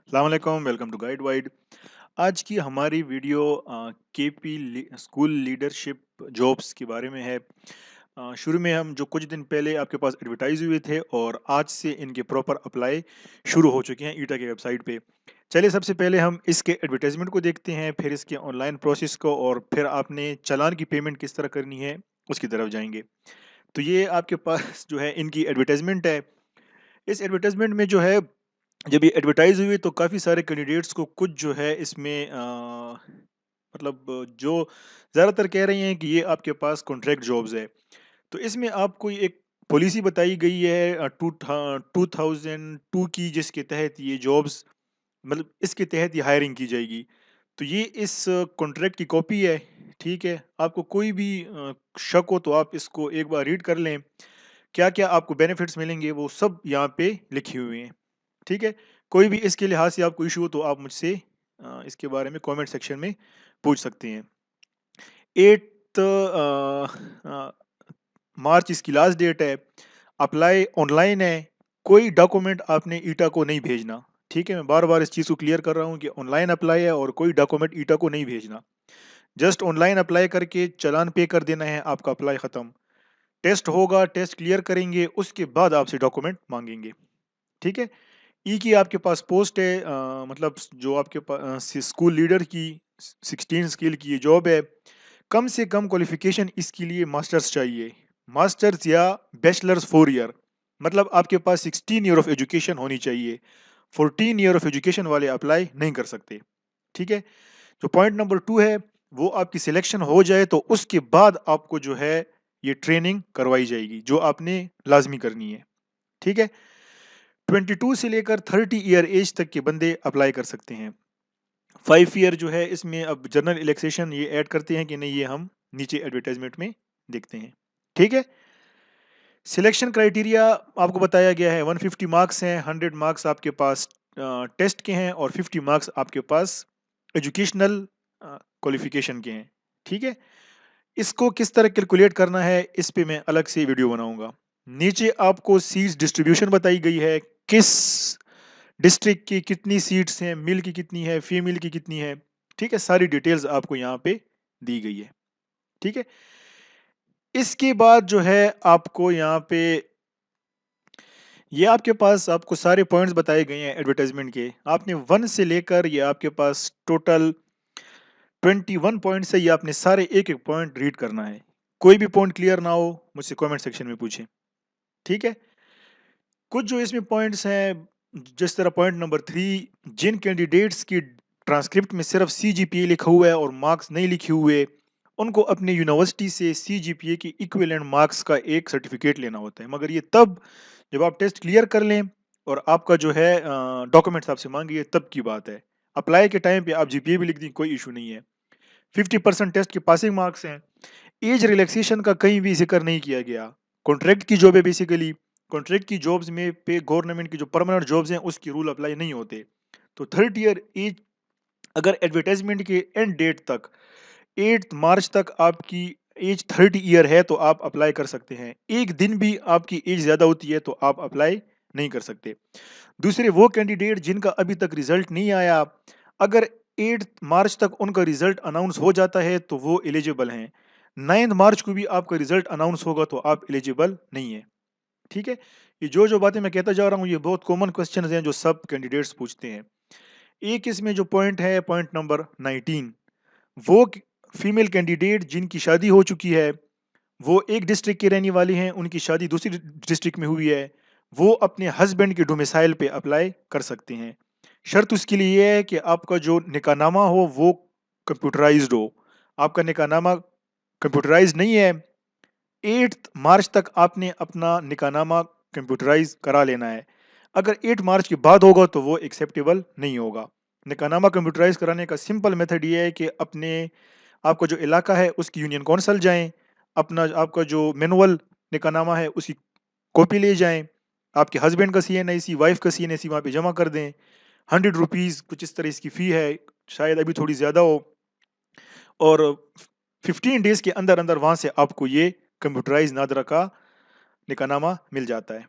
अस्सलाम welcome to guide wide. आज की हमारी video KP school leadership jobs के बारे में है। शुरू में हम जो कुछ दिन पहले आपके पास एडवर्टाइज हुए थे और आज से इनके प्रॉपर अप्लाई शुरू हो चुके हैं ईटा की वेबसाइट पे। चलिए सबसे पहले हम इसके एडवर्टाइजमेंट को देखते हैं, फिर इसके ऑनलाइन प्रोसेस को और फिर आपने चालान की पेमेंट किस तरह करनी है उसकी तरफ जाएंगे। तो ये आपके पास जो है इनकी एडवर्टाइजमेंट है। इस एडवर्टाइजमेंट में जो है जब ये एडवर्टाइज हुई तो काफ़ी सारे कैंडिडेट्स को कुछ जो है इसमें मतलब जो ज़्यादातर कह रहे हैं कि ये आपके पास कॉन्ट्रैक्ट जॉब्स है। तो इसमें आपको एक पॉलिसी बताई गई है 2002 की, जिसके तहत ये जॉब्स मतलब इसके तहत ये हायरिंग की जाएगी। तो ये इस कॉन्ट्रैक्ट की कॉपी है। ठीक है, आपको कोई भी शक हो तो आप इसको एक बार रीड कर लें। क्या क्या आपको बेनिफिट्स मिलेंगे वो सब यहाँ पे लिखे हुए हैं। ठीक है, कोई भी इसके लिहाज से आपको इशू हो तो आप मुझसे इसके बारे में कमेंट सेक्शन में पूछ सकते हैं। 8 मार्च इसकी लास्ट डेट है। अप्लाई ऑनलाइन है। कोई डॉक्यूमेंट आपने ईटा को नहीं भेजना। ठीक है, मैं बार बार इस चीज़ को क्लियर कर रहा हूँ कि ऑनलाइन अप्लाई है और कोई डॉक्यूमेंट ईटा को नहीं भेजना। जस्ट ऑनलाइन अप्लाई करके चालान पे कर देना है, आपका अप्लाई ख़त्म। टेस्ट होगा, टेस्ट क्लियर करेंगे, उसके बाद आपसे डॉक्यूमेंट मांगेंगे। ठीक है, ई की आपके पास पोस्ट है, मतलब जो आपके पास स्कूल लीडर की 16 स्किल की ये जॉब है। कम से कम क्वालिफिकेशन इसके लिए मास्टर्स चाहिए। मास्टर्स या बैचलर्स 4 ईयर, मतलब आपके पास 16 ईयर ऑफ एजुकेशन होनी चाहिए। 14 ईयर ऑफ एजुकेशन वाले अप्लाई नहीं कर सकते। ठीक है, जो पॉइंट नंबर 2 है, वो आपकी सिलेक्शन हो जाए तो उसके बाद आपको जो है ये ट्रेनिंग करवाई जाएगी जो आपने लाजमी करनी है। ठीक है, 22 से लेकर 30 ईयर एज तक के बंदे अप्लाई कर सकते हैं। 5 ईयर जो है इसमें अब जनरल इलेक्सेशन ये ऐड करते हैं कि नहीं, ये हम नीचे एडवर्टाइजमेंट में देखते हैं। ठीक है, सिलेक्शन क्राइटेरिया आपको बताया गया है। 150 मार्क्स हैं, 100 मार्क्स आपके पास टेस्ट के हैं और 50 मार्क्स आपके पास एजुकेशनल क्वालिफिकेशन के हैं। ठीक है, इसको किस तरह कैलकुलेट करना है इस पे मैं अलग से वीडियो बनाऊंगा। नीचे आपको सीट्स डिस्ट्रीब्यूशन बताई गई है, किस डिस्ट्रिक्ट की कितनी सीट्स हैं, मेल की कितनी है, फीमेल की कितनी है। ठीक है, सारी डिटेल्स आपको यहाँ पे दी गई है। ठीक है, इसके बाद जो है आपको यहाँ पे ये आपके पास आपको सारे पॉइंट्स बताए गए हैं एडवर्टाइजमेंट के। आपने 1 से लेकर ये आपके पास टोटल 21 पॉइंट्स है, ये आपने सारे एक एक पॉइंट रीड करना है। कोई भी पॉइंट क्लियर ना हो मुझसे कमेंट सेक्शन में पूछें। ठीक है, कुछ जो इसमें पॉइंट्स हैं, जिस तरह पॉइंट नंबर 3, जिन कैंडिडेट्स की ट्रांसक्रिप्ट में सिर्फ CGPA लिखा हुआ है और मार्क्स नहीं लिखे हुए, उनको अपने यूनिवर्सिटी से CGPA की इक्विवेलेंट मार्क्स का एक सर्टिफिकेट लेना होता है, मगर ये तब जब आप टेस्ट क्लियर कर लें और आपका जो है डॉक्यूमेंट्स आपसे मांगे तब की बात है। अप्लाई के टाइम पे आप GPA भी लिख दें, कोई इशू नहीं है। 50% टेस्ट के पासिंग मार्क्स हैं। एज रिलैक्सेशन का कहीं भी जिक्र नहीं किया गया। कॉन्ट्रैक्ट की जॉब है बेसिकली। कॉन्ट्रैक्ट की जॉब्स में पे गवर्नमेंट की जो परमानेंट जॉब्स हैं उसकी रूल अप्लाई नहीं होते। तो 30 ईयर एज, अगर एडवर्टाइजमेंट के एंड डेट तक 8 मार्च तक आपकी एज 30 ईयर है तो आप अप्लाई कर सकते हैं। एक दिन भी आपकी एज ज़्यादा होती है तो आप अप्लाई नहीं कर सकते। दूसरे वो कैंडिडेट जिनका अभी तक रिजल्ट नहीं आया, अगर 8 मार्च तक उनका रिजल्ट अनाउंस हो जाता है तो वो एलिजिबल हैं। 9 मार्च को भी आपका रिजल्ट अनाउंस होगा तो आप एलिजिबल नहीं है। ठीक है, ये जो बातें मैं कहता जा रहा हूँ ये बहुत कॉमन क्वेश्चंस हैं जो सब कैंडिडेट्स पूछते हैं। एक इसमें जो पॉइंट है, पॉइंट नंबर 19, वो फीमेल कैंडिडेट जिनकी शादी हो चुकी है, वो एक डिस्ट्रिक्ट के रहने वाली हैं, उनकी शादी दूसरी डिस्ट्रिक्ट में हुई है, वो अपने हस्बैंड के डोमिसाइल पे अप्लाई कर सकते हैं। शर्त उसके लिए ये है कि आपका जो निकाहनामा हो वो कंप्यूटराइज्ड हो। आपका निकाहनामा कंप्यूटराइज्ड नहीं है, 8 मार्च तक आपने अपना निकाहनामा कंप्यूटराइज करा लेना है। अगर 8 मार्च के बाद होगा तो वो एक्सेप्टेबल नहीं होगा। निकाहनामा कंप्यूटराइज कराने का सिंपल मेथड ये है कि अपने आपका जो इलाका है उसकी यूनियन कौंसल जाएं, अपना आपका जो मैनुअल निकाहनामा है उसकी कॉपी ले जाएं, आपके हस्बैंड का CNIC, वाइफ का CNIC वहाँ पे जमा कर दें। 100 रुपीज़ कुछ इस तरह इसकी फ़ी है, शायद अभी थोड़ी ज़्यादा हो। और 15 डेज़ के अंदर अंदर वहाँ से आपको ये कंप्यूटराइज नादरा का निकाहनामा मिल जाता है।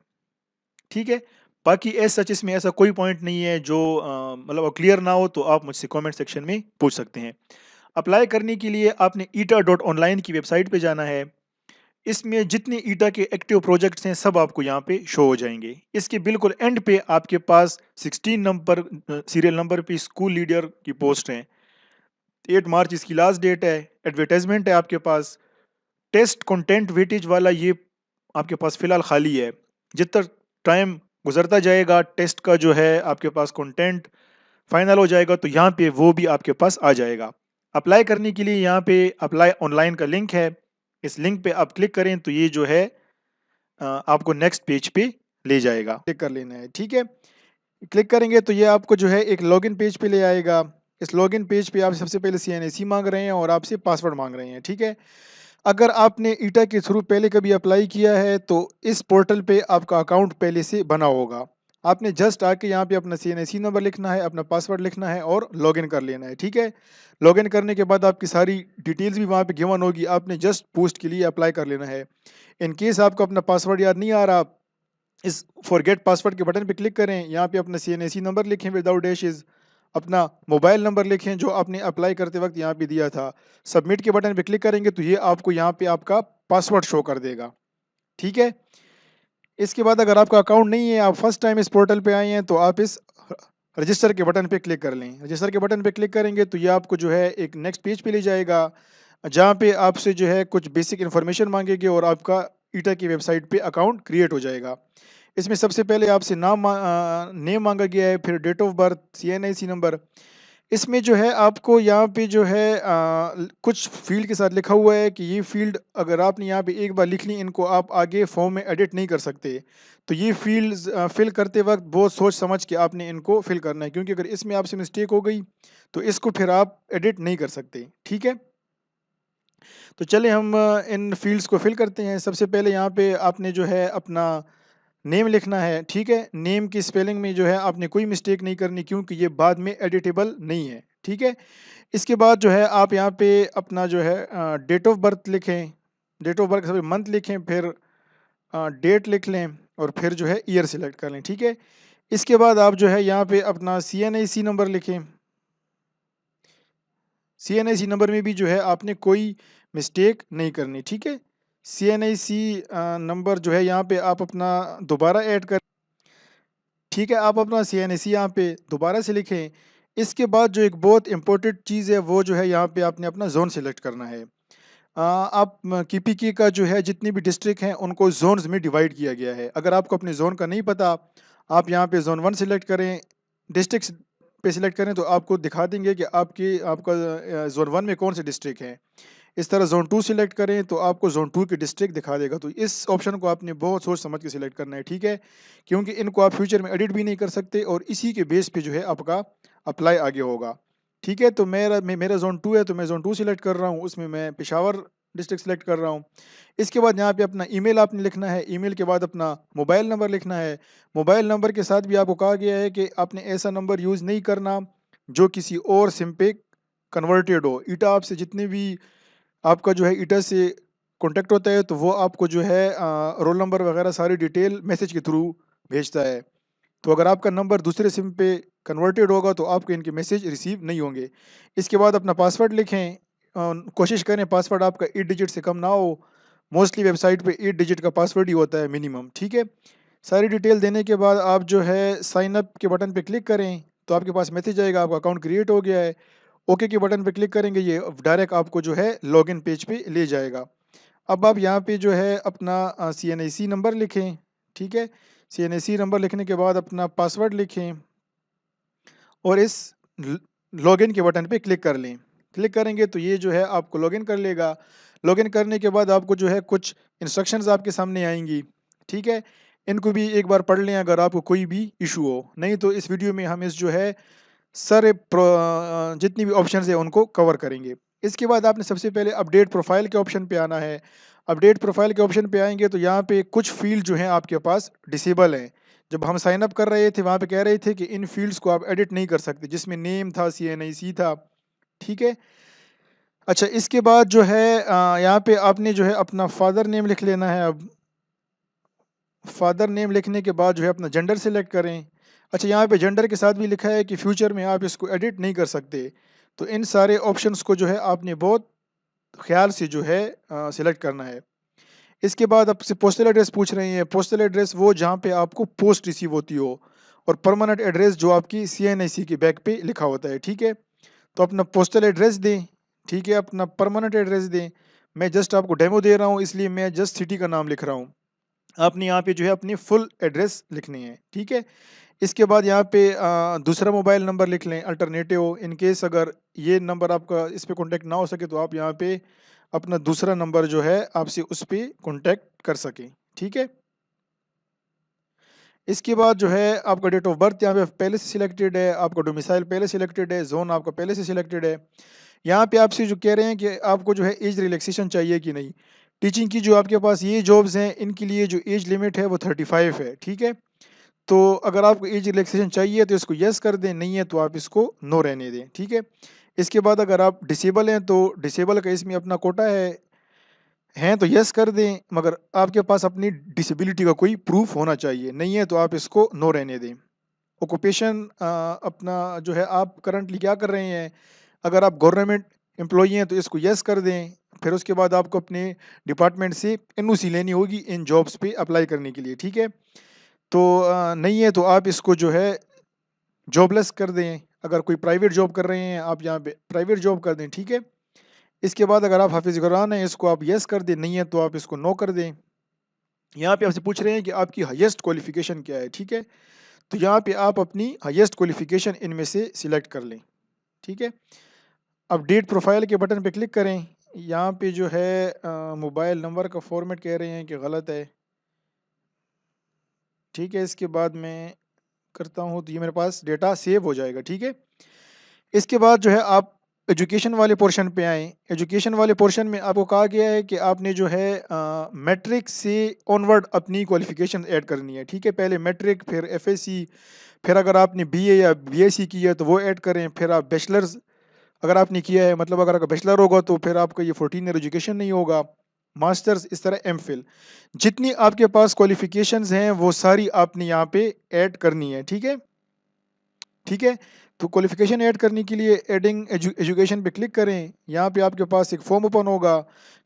ठीक है, बाकी एज़ सच इसमें ऐसा कोई पॉइंट नहीं है जो मतलब क्लियर ना हो तो आप मुझसे कमेंट सेक्शन में पूछ सकते हैं। अप्लाई करने के लिए आपने ईटा.ऑनलाइन की वेबसाइट पे जाना है। इसमें जितने ईटा के एक्टिव प्रोजेक्ट्स हैं सब आपको यहाँ पे शो हो जाएँगे। इसके बिल्कुल एंड पे आपके पास 16 नंबर सीरियल नंबर पे स्कूल लीडर की पोस्ट है। 8 मार्च इसकी लास्ट डेट है। एडवर्टाइज़मेंट है आपके पास। टेस्ट कंटेंट वेटेज वाला ये आपके पास फ़िलहाल खाली है। जितना टाइम गुज़रता जाएगा टेस्ट का जो है आपके पास कंटेंट फाइनल हो जाएगा तो यहाँ पे वो भी आपके पास आ जाएगा। अप्लाई करने के लिए यहाँ पे अप्लाई ऑनलाइन का लिंक है। इस लिंक पे आप क्लिक करें तो ये जो है आपको नेक्स्ट पेज पे ले जाएगा। क्लिक कर लेना है, ठीक है? क्लिक करेंगे तो ये आपको जो है एक लॉगिन पेज पे ले आएगा। इस लॉगिन पेज पे आप सबसे पहले सीएनएसी माँग रहे हैं और आपसे पासवर्ड माँग रहे हैं, ठीक है? अगर आपने ईटा के थ्रू पहले कभी अप्लाई किया है तो इस पोर्टल पे आपका अकाउंट पहले से बना होगा। आपने जस्ट आके यहाँ पे अपना सीएनएसी नंबर लिखना है, अपना पासवर्ड लिखना है और लॉगिन कर लेना है, ठीक है? लॉगिन करने के बाद आपकी सारी डिटेल्स भी वहाँ पे गिवन होगी, आपने जस्ट पोस्ट के लिए अप्लाई कर लेना है। इन केस आपको अपना पासवर्ड याद नहीं आ रहा, इस फॉरगेट पासवर्ड के बटन पे क्लिक करें, यहाँ पे अपना सीएनएसी नंबर लिखें विदाउट डैशेज़, अपना मोबाइल नंबर लिखें जो आपने अप्लाई करते वक्त यहाँ पे दिया था। सबमिट के बटन पे क्लिक करेंगे तो ये आपको यहाँ पे आपका पासवर्ड शो कर देगा, ठीक है? इसके बाद अगर आपका अकाउंट नहीं है, आप फर्स्ट टाइम इस पोर्टल पे आए हैं तो आप इस रजिस्टर के बटन पे क्लिक कर लें। रजिस्टर के बटन पे क्लिक करेंगे तो ये आपको जो है एक नेक्स्ट पेज पे ले जाएगा, जहाँ पे आपसे जो है कुछ बेसिक इन्फॉर्मेशन मांगेंगे और आपका ईटा की वेबसाइट पे अकाउंट क्रिएट हो जाएगा। इसमें सबसे पहले आपसे नेम मांगा गया है, फिर date of birth, CNIC number. इसमें जो है आपको यहाँ पे जो है कुछ फ़ील्ड के साथ लिखा हुआ है कि ये फ़ील्ड अगर आपने यहाँ पे एक बार लिख ली, इनको आप आगे फॉर्म में एडिट नहीं कर सकते। तो ये फ़ील्ड्स फ़िल करते वक़्त बहुत सोच समझ के आपने इनको फ़िल करना है, क्योंकि अगर इसमें आपसे मिस्टेक हो गई, तो इसको फिर आप एडिट नहीं कर सकते, ठीक है? तो चलिए हम इन फ़ील्ड्स को फ़िल करते हैं। सबसे पहले यहाँ पे आपने जो है अपना नेम लिखना है, ठीक है? नेम की स्पेलिंग में जो है आपने कोई मिस्टेक नहीं करनी, क्योंकि ये बाद में एडिटेबल नहीं है, ठीक है? इसके बाद जो है आप यहाँ पे अपना जो है डेट ऑफ बर्थ लिखें, date of birth sorry month लिखें, फिर डेट लिख लें और फिर जो है ईयर सेलेक्ट कर लें, ठीक है? इसके बाद आप जो है यहाँ पे अपना सीएनआईसी नंबर लिखें। सीएनआईसी नंबर में भी जो है आपने कोई मिस्टेक नहीं करनी, ठीक है? सीएनआईसी नंबर जो है यहाँ पे आप अपना दोबारा ऐड कर, ठीक है? आप अपना सीएनआईसी यहाँ पे दोबारा से लिखें। इसके बाद जो एक बहुत इम्पोर्टेंट चीज़ है वो जो है यहाँ पे आपने अपना ज़ोन सेलेक्ट करना है। आप केपीके का जो है जितनी भी डिस्ट्रिक्ट हैं उनको ज़ोन्स में डिवाइड किया गया है। अगर आपको अपने ज़ोन का नहीं पता, आप यहाँ पे ज़ोन 1 सेलेक्ट करें, डिस्ट्रिक्ट्स पे सिलेक्ट करें तो आपको दिखा देंगे कि आपका ज़ोन 1 में कौन से डिस्ट्रिक्ट हैं। इस तरह ज़ोन 2 सिलेक्ट करें तो आपको ज़ोन 2 की डिस्ट्रिक्ट दिखा देगा। तो इस ऑप्शन को आपने बहुत सोच समझ के सिलेक्ट करना है, ठीक है? क्योंकि इनको आप फ्यूचर में एडिट भी नहीं कर सकते और इसी के बेस पे जो है आपका अप्लाई आगे होगा, ठीक है? तो मेरा ज़ोन 2 है तो मैं ज़ोन 2 सिलेक्ट कर रहा हूँ, उसमें मैं पेशावर डिस्ट्रिक्ट सिलेक्ट कर रहा हूँ। इसके बाद यहाँ पे अपना ईमेल आपने लिखना है, ईमेल के बाद अपना मोबाइल नंबर लिखना है। मोबाइल नंबर के साथ भी आपको कहा गया है कि आपने ऐसा नंबर यूज़ नहीं करना जो किसी और सिम पे कन्वर्टेड हो। ईटा आपसे जितने भी आपका जो है ईटा से कॉन्टैक्ट होता है तो वो आपको जो है रोल नंबर वगैरह सारी डिटेल मैसेज के थ्रू भेजता है। तो अगर आपका नंबर दूसरे सिम पे कन्वर्टेड होगा तो आपको इनके मैसेज रिसीव नहीं होंगे। इसके बाद अपना पासवर्ड लिखें, कोशिश करें पासवर्ड आपका 8 डिजिट से कम ना हो। मोस्टली वेबसाइट पे 8 डिजिट का पासवर्ड ही होता है मिनिमम, ठीक है? सारी डिटेल देने के बाद आप जो है साइन अप के बटन पे क्लिक करें, तो आपके पास मैसेज आएगा आपका अकाउंट क्रिएट हो गया है। ओके के बटन पे क्लिक करेंगे, ये डायरेक्ट आपको जो है लॉगिन पेज पे ले जाएगा। अब आप यहाँ पे जो है अपना सीएनआईसी नंबर लिखें, ठीक है? सीएनआईसी नंबर लिखने के बाद अपना पासवर्ड लिखें और इस ल लॉगिन के बटन पे क्लिक कर लें। क्लिक करेंगे तो ये जो है आपको लॉगिन कर लेगा। लॉगिन करने के बाद आपको जो है कुछ इंस्ट्रक्शंस आपके सामने आएँगी, ठीक है? इनको भी एक बार पढ़ लें अगर आपको कोई भी इश्यू हो, नहीं तो इस वीडियो में हम इस जो है सारे जितनी भी ऑप्शंस हैं उनको कवर करेंगे। इसके बाद आपने सबसे पहले अपडेट प्रोफ़ाइल के ऑप्शन पे आना है। अपडेट प्रोफ़ाइल के ऑप्शन पे आएँगे तो यहाँ पे कुछ फ़ील्ड जो हैं आपके पास डिसेबल हैं। जब हम साइन अप कर रहे थे वहाँ पे कह रहे थे कि इन फ़ील्ड्स को आप एडिट नहीं कर सकते, जिसमें नेम था, सीएनआईसी था, ठीक है? अच्छा, इसके बाद जो है यहाँ पे आपने जो है अपना फ़ादर नेम लिख लेना है अब। फादर नेम लिखने के बाद जो है अपना जेंडर सेलेक्ट करें। अच्छा, यहाँ पे जेंडर के साथ भी लिखा है कि फ्यूचर में आप इसको एडिट नहीं कर सकते। तो इन सारे ऑप्शंस को जो है आपने बहुत ख्याल से जो है सिलेक्ट करना है। इसके बाद आपसे पोस्टल एड्रेस पूछ रहे हैं। पोस्टल एड्रेस वो जहाँ पे आपको पोस्ट रिसीव होती हो, और परमानेंट एड्रेस जो आपकी CNIC के बैक पे लिखा होता है, ठीक है। तो अपना पोस्टल एड्रेस दें, ठीक है, अपना परमानेंट एड्रेस दें। मैं जस्ट आपको डेमो दे रहा हूँ, इसलिए मैं जस्ट सिटी का नाम लिख रहा हूँ। आपने यहाँ पे जो है अपनी फुल एड्रेस लिखनी है, ठीक है। इसके बाद यहाँ पे दूसरा मोबाइल नंबर लिख लें अल्टरनेटिव, इन केस अगर ये नंबर आपका इस पे कॉन्टैक्ट ना हो सके तो आप यहाँ पे अपना दूसरा नंबर जो है आपसे उस पे कॉन्टैक्ट कर सकें, ठीक है। इसके बाद जो है आपका डेट ऑफ बर्थ यहाँ पे पहले से सिलेक्टेड है, आपका डोमिसाइल पहले सिलेक्टेड है, जोन आपका पहले से सिलेक्टेड है। यहाँ पे आपसे जो कह रहे हैं कि आपको जो है एज रिलैक्सेशन चाहिए कि नहीं। टीचिंग की जो आपके पास ये जॉब्स हैं, इनके लिए जो एज लिमिट है वो 35 है, ठीक है। तो अगर आपको एज रिलैक्सेशन चाहिए तो इसको यस कर दें, नहीं है तो आप इसको नो रहने दें, ठीक है। इसके बाद अगर आप डिसेबल हैं तो डिसेबल का इसमें अपना कोटा है, हैं तो यस कर दें, मगर आपके पास अपनी डिसेबिलिटी का कोई प्रूफ होना चाहिए, नहीं है तो आप इसको नो रहने दें। ऑक्यूपेशन अपना जो है आप करंटली क्या कर रहे हैं, अगर आप गवर्नमेंट एम्प्लॉई हैं तो इसको यस कर दें। फिर उसके बाद आपको अपने डिपार्टमेंट से NOC लेनी होगी इन जॉब्स पे अप्लाई करने के लिए, ठीक है। तो नहीं है तो आप इसको जो है जॉबलेस कर दें। अगर कोई प्राइवेट जॉब कर रहे हैं आप यहाँ पे प्राइवेट जॉब कर दें, ठीक है। इसके बाद अगर आप हाफिज कुरान हैं इसको आप यस कर दें, नहीं है तो आप इसको नो कर दें। यहाँ पे आपसे पूछ रहे हैं कि आपकी हाईएस्ट क्वालिफिकेशन क्या है, ठीक है। तो यहाँ पे आप अपनी हाईएस्ट क्वालिफिकेशन इनमें से सिलेक्ट कर लें, ठीक है। अपडेट प्रोफाइल के बटन पे क्लिक करें। यहाँ पे जो है मोबाइल नंबर का फॉर्मेट कह रहे हैं कि गलत है, ठीक है। इसके बाद मैं करता हूँ तो ये मेरे पास डेटा सेव हो जाएगा, ठीक है। इसके बाद जो है आप एजुकेशन वाले पोर्शन पे आएँ। एजुकेशन वाले पोर्शन में आपको कहा गया है कि आपने जो है मैट्रिक से ऑनवर्ड अपनी क्वालिफ़िकेशन ऐड करनी है, ठीक है। पहले मैट्रिक, फिर एफएससी, फिर अगर आपने बीए या बीएससी की है तो वो ऐड करें, फिर आप बैचलर्स अगर आपने किया है, मतलब अगर आपका बैचलर होगा तो फिर आपका ये 14 ईयर एजुकेशन नहीं होगा, मास्टर्स, इस तरह एमफिल। जितनी आपके पास क्वालिफ़िकेशंस हैं वो सारी आपने यहाँ पे ऐड करनी है, ठीक है। ठीक है। तो क्वालिफिकेशन ऐड करने के लिए एडिंग एजुकेशन पे क्लिक करें। यहाँ पे आपके पास एक फॉर्म ओपन होगा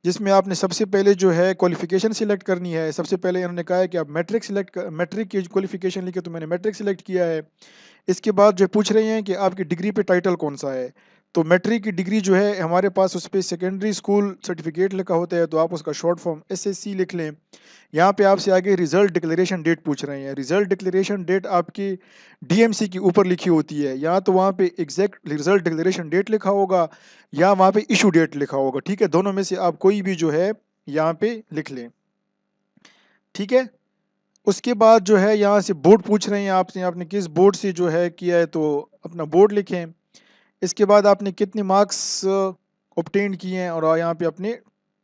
जिसमें आपने सबसे पहले जो है क्वालिफिकेशन सिलेक्ट करनी है। सबसे पहले इन्होंने कहा है कि आप मैट्रिक की क्वालिफिकेशन लिखे, तो मैंने मैट्रिक सिलेक्ट किया है। इसके बाद जो पूछ रहे हैं कि आपकी डिग्री पे टाइटल कौन सा है। तो मैट्रिक की डिग्री जो है हमारे पास उस पर सेकेंडरी स्कूल सर्टिफिकेट लिखा होता है, तो आप उसका शॉर्ट फॉर्म SSC लिख लें। यहाँ पे आपसे आगे रिजल्ट डिक्लेरेशन डेट पूछ रहे हैं। रिजल्ट डिक्लेरेशन डेट आपकी DMC के ऊपर लिखी होती है, या तो वहाँ पे एग्जैक्ट रिजल्ट डिक्लेरेशन डेट लिखा होगा या वहाँ पे इशू डेट लिखा होगा, ठीक है। दोनों में से आप कोई भी जो है यहाँ पे लिख लें, ठीक है। उसके बाद जो है यहाँ से बोर्ड पूछ रहे हैं आपसे, आपने किस बोर्ड से जो है किया है, तो अपना बोर्ड लिखें। इसके बाद आपने कितने मार्क्स ऑब्टेन किए हैं और यहाँ पे अपने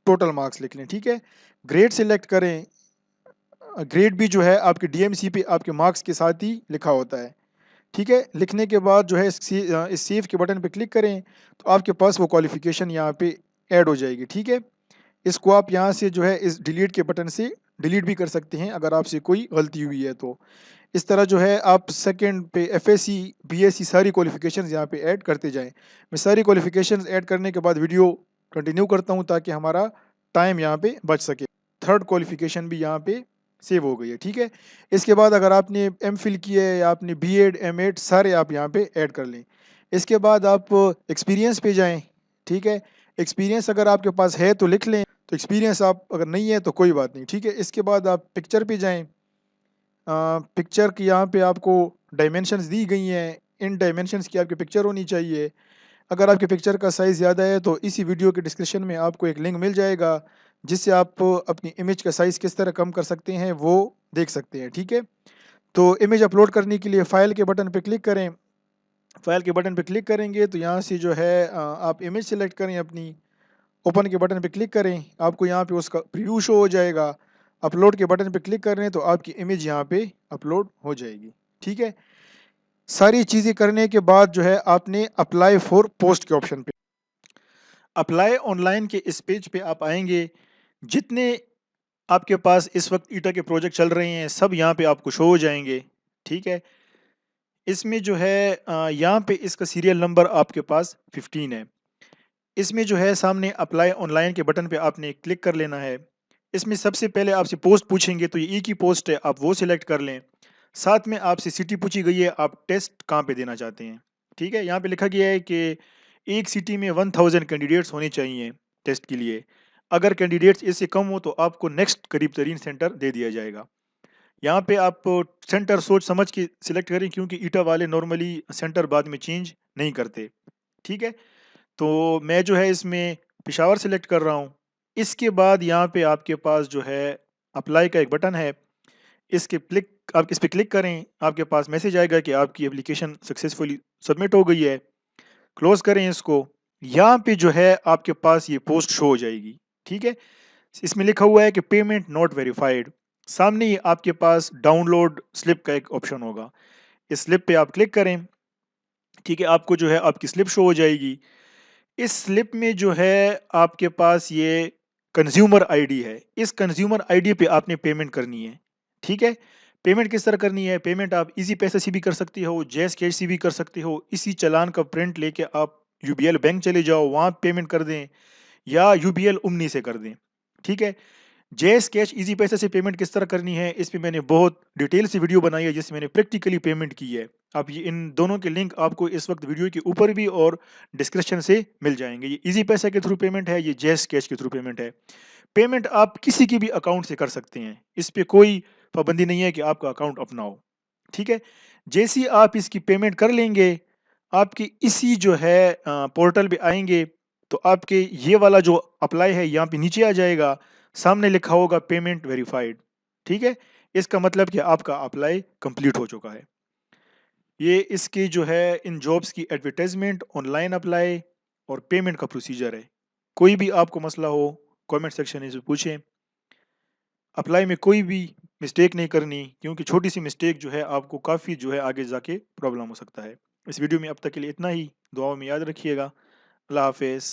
टोटल मार्क्स लिख लें, ठीक है। ग्रेड सिलेक्ट करें। ग्रेड भी जो है आपके DMC पे आपके मार्क्स के साथ ही लिखा होता है, ठीक है। लिखने के बाद जो है इस सेव के बटन पे क्लिक करें तो आपके पास वो क्वालिफिकेशन यहाँ पे ऐड हो जाएगी, ठीक है। इसको आप यहाँ से जो है इस डिलीट के बटन से डिलीट भी कर सकते हैं अगर आपसे कोई गलती हुई है तो। इस तरह जो है आप सेकंड पे FSC BSc सारी क्वालिफिकेशंस यहाँ पे ऐड करते जाएं। मैं सारी क्वालिफिकेशंस ऐड करने के बाद वीडियो कंटिन्यू करता हूँ ताकि हमारा टाइम यहाँ पे बच सके। थर्ड क्वालिफिकेशन भी यहाँ पे सेव हो गई है, ठीक है। इसके बाद अगर आपने MPhil किया है या आपने B.Ed M.Ed सारे आप यहाँ पे ऐड कर लें। इसके बाद आप एक्सपीरियंस पे जाएं, ठीक है। एक्सपीरियंस अगर आपके पास है तो लिख लें, तो एक्सपीरियंस आप अगर नहीं है तो कोई बात नहीं, ठीक है। इसके बाद आप पिक्चर पे जाएं। पिक्चर की यहाँ पे आपको डायमेंशंस दी गई हैं, इन डायमेंशंस की आपकी पिक्चर होनी चाहिए। अगर आपके पिक्चर का साइज़ ज़्यादा है तो इसी वीडियो के डिस्क्रिप्शन में आपको एक लिंक मिल जाएगा जिससे आप अपनी इमेज का साइज़ किस तरह कम कर सकते हैं वो देख सकते हैं, ठीक है। तो इमेज अपलोड करने के लिए फ़ाइल के बटन पे क्लिक करें। फ़ाइल के बटन पे क्लिक करेंगे तो यहाँ से जो है आप इमेज सेलेक्ट करें अपनी, ओपन के बटन पे क्लिक करें, आपको यहाँ पे उसका प्रीव्यू शो हो जाएगा। अपलोड के बटन पे क्लिक करें तो आपकी इमेज यहाँ पे अपलोड हो जाएगी, ठीक है। सारी चीज़ें करने के बाद जो है आपने अप्लाई फॉर पोस्ट के ऑप्शन पे, अप्लाई ऑनलाइन के इस पेज पे आप आएंगे। जितने आपके पास इस वक़्त ईटा के प्रोजेक्ट चल रहे हैं, सब यहाँ पे आपको शो हो जाएँगे, ठीक है? इसमें जो है यहाँ पे इसका सीरियल नंबर आपके पास 15 है। इसमें जो है सामने अप्लाई ऑनलाइन के बटन पे आपने क्लिक कर लेना है। इसमें सबसे पहले आपसे पोस्ट पूछेंगे तो ये एक ही पोस्ट है, आप वो सिलेक्ट कर लें। साथ में आपसे सिटी पूछी गई है, आप टेस्ट कहाँ पे देना चाहते हैं, ठीक है? यहाँ पे लिखा गया है कि एक सिटी में 1000 कैंडिडेट्स होने चाहिए टेस्ट के लिए। अगर कैंडिडेट्स इससे कम हो तो आपको नेक्स्ट करीब तरीन सेंटर दे दिया जाएगा। यहाँ पे आप सेंटर सोच समझ के सिलेक्ट करें क्योंकि ईटा वाले नॉर्मली सेंटर बाद में चेंज नहीं करते, ठीक है? तो मैं जो है इसमें पेशावर सेलेक्ट कर रहा हूँ। इसके बाद यहाँ पे आपके पास जो है अप्लाई का एक बटन है, आप इस पे क्लिक करें, आपके पास मैसेज आएगा कि आपकी एप्लीकेशन सक्सेसफुली सबमिट हो गई है। क्लोज़ करें इसको। यहाँ पे जो है आपके पास ये पोस्ट शो हो जाएगी, ठीक है? इसमें लिखा हुआ है कि पेमेंट नॉट वेरिफाइड। सामने ही आपके पास डाउनलोड स्लिप का एक ऑप्शन होगा। इस स्लिप पे आप क्लिक करें, ठीक है? आपको जो है आपकी स्लिप शो हो जाएगी। इस स्लिप में जो है आपके पास ये कंज्यूमर आईडी है। इस कंज्यूमर आईडी पे आपने पेमेंट करनी है, ठीक है? पेमेंट किस तरह करनी है? पेमेंट आप ईज़ी पैसा से भी कर सकते हो, जैज़ कैश से भी कर सकते हो। इसी चालान का प्रिंट लेके आप यूबीएल बैंक चले जाओ, वहाँ पेमेंट कर दें या यूबीएल ओमनी से कर दें, ठीक है? जैज़ कैश ईज़ी पैसे से पेमेंट किस तरह करनी है, इस पे मैंने बहुत डिटेल से वीडियो बनाई है जिसमें मैंने प्रैक्टिकली पेमेंट की है। अब ये इन दोनों के लिंक आपको इस वक्त वीडियो के ऊपर भी और डिस्क्रिप्शन से मिल जाएँगे। ये ईज़ी पैसा के थ्रू पेमेंट है, ये जैज़ कैश के थ्रू पेमेंट है। पेमेंट आप किसी की भी अकाउंट से कर सकते हैं। इस पे कोई पाबंदी नहीं है कि आपका अकाउंट अपना हो, ठीक है? जैसे ही आप इसकी पेमेंट कर लेंगे, आपके इसी जो है पोर्टल पे आएँगे, तो आपके ये वाला जो अप्लाई है यहाँ पे नीचे आ जाएगा। सामने लिखा होगा पेमेंट वेरिफाइड, ठीक है? इसका मतलब कि आपका अप्लाई कंप्लीट हो चुका है। ये इसकी जो है इन जॉब्स की एडवर्टाइज़मेंट, ऑनलाइन अप्लाई और पेमेंट का प्रोसीजर है। कोई भी आपको मसला हो, कमेंट सेक्शन में से पूछें। अप्लाई में कोई भी मिस्टेक नहीं करनी क्योंकि छोटी-सी मिस्टेक जो है आपको काफ़ी जो है आगे जाके प्रॉब्लम हो सकता है। इस वीडियो में अब तक के लिए इतना ही। दुआओं में याद रखिएगा। अल्लाह हाफ़िज़।